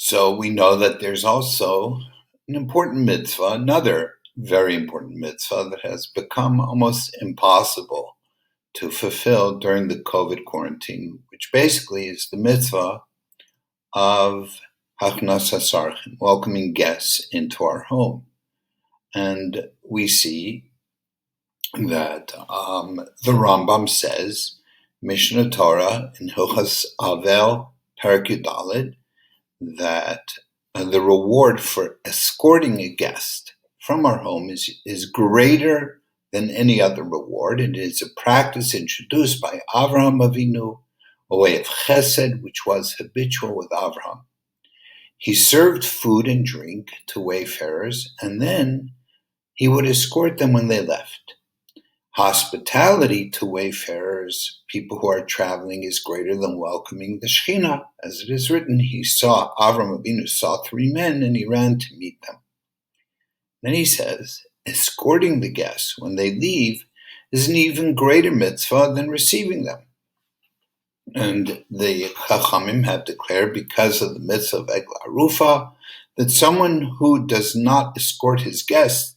So we know that there's also an important mitzvah, another very important mitzvah that has become almost impossible to fulfill during the COVID quarantine, which basically is the mitzvah of Hachnasas Orchim, welcoming guests into our home. And we see that the Rambam says, Mishnah Torah in Hilchas Avel, Perek Yudalid, that the reward for escorting a guest from our home is greater than any other reward. It is a practice introduced by Avraham Avinu, a way of chesed, which was habitual with Avraham. He served food and drink to wayfarers, and then he would escort them when they left. Hospitality to wayfarers, people who are traveling, is greater than welcoming the Shekhinah. As it is written, Avram Avinu saw 3 men and he ran to meet them. Then he says, escorting the guests when they leave is an even greater mitzvah than receiving them. And the Chachamim have declared, because of the mitzvah of Egla Arufa, that someone who does not escort his guests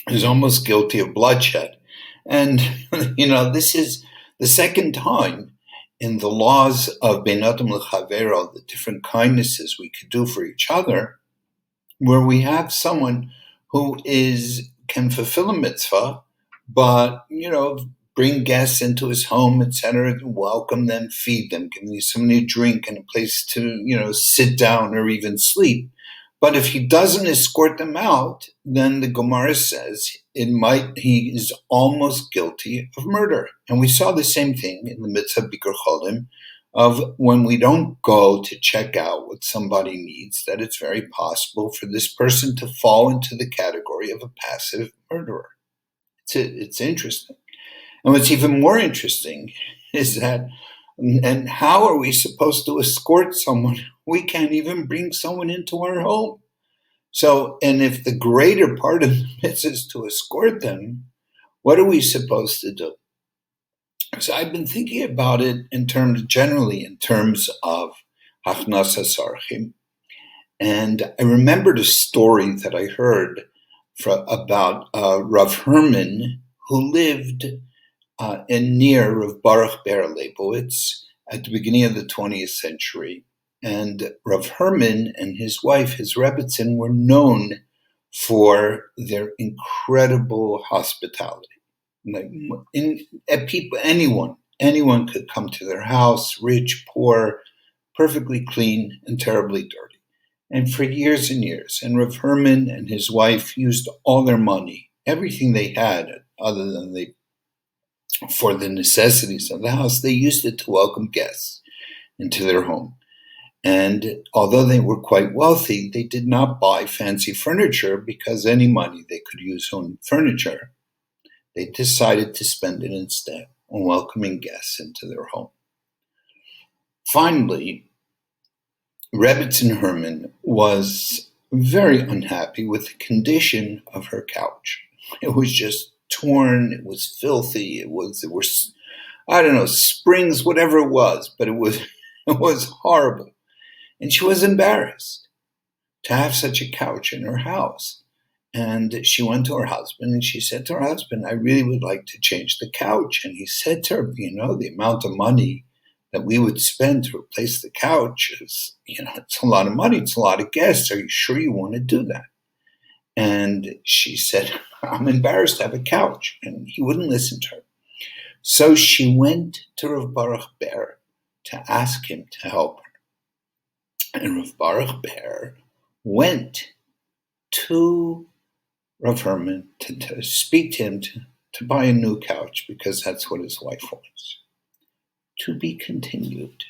is almost guilty of bloodshed. And, this is the second time in the laws of Ben Adam L'Chavero, the different kindnesses we could do for each other, where we have someone who can fulfill a mitzvah, but, bring guests into his home, etc., and welcome them, feed them, give them something to drink and a place to, sit down or even sleep. But if he doesn't escort them out, then the Gemara says he is almost guilty of murder. And we saw the same thing in the mitzvah Bikur Cholim, of when we don't go to check out what somebody needs, that it's very possible for this person to fall into the category of a passive murderer. It's interesting. And what's even more interesting is that, and how are we supposed to escort someone? We can't even bring someone into our home. So, and if the greater part of the mitzvah is to escort them, what are we supposed to do? So I've been thinking about it generally in terms of Hachnasas Orchim. And I remembered a story that I heard about Rav Herman, who lived near Rav Baruch Ber Leibowitz at the beginning of the 20th century. And Rav Herman and his wife, his Rebbetzin, were known for their incredible hospitality. Anyone could come to their house, rich, poor, perfectly clean, and terribly dirty. And for years and years. And Rav Herman and his wife used all their money, everything they had, other than for the necessities of the house, they used it to welcome guests into their home. And although they were quite wealthy, they did not buy fancy furniture because any money they could use on furniture. They decided to spend it instead on welcoming guests into their home. Finally, Rebbetzin Herman was very unhappy with the condition of her couch. It was just torn, it was filthy, there were, springs, whatever it was, but it was horrible. And she was embarrassed to have such a couch in her house. And she went to her husband and she said to her husband, I really would like to change the couch. And he said to her, the amount of money that we would spend to replace the couch is, it's a lot of money, it's a lot of guests. Are you sure you want to do that? And she said, I'm embarrassed to have a couch. And he wouldn't listen to her. So she went to Rav Baruch Ber to ask him to help her. And Rav Baruch Ber went to Rav Herman to speak to him to buy a new couch because that's what his wife wants. To be continued.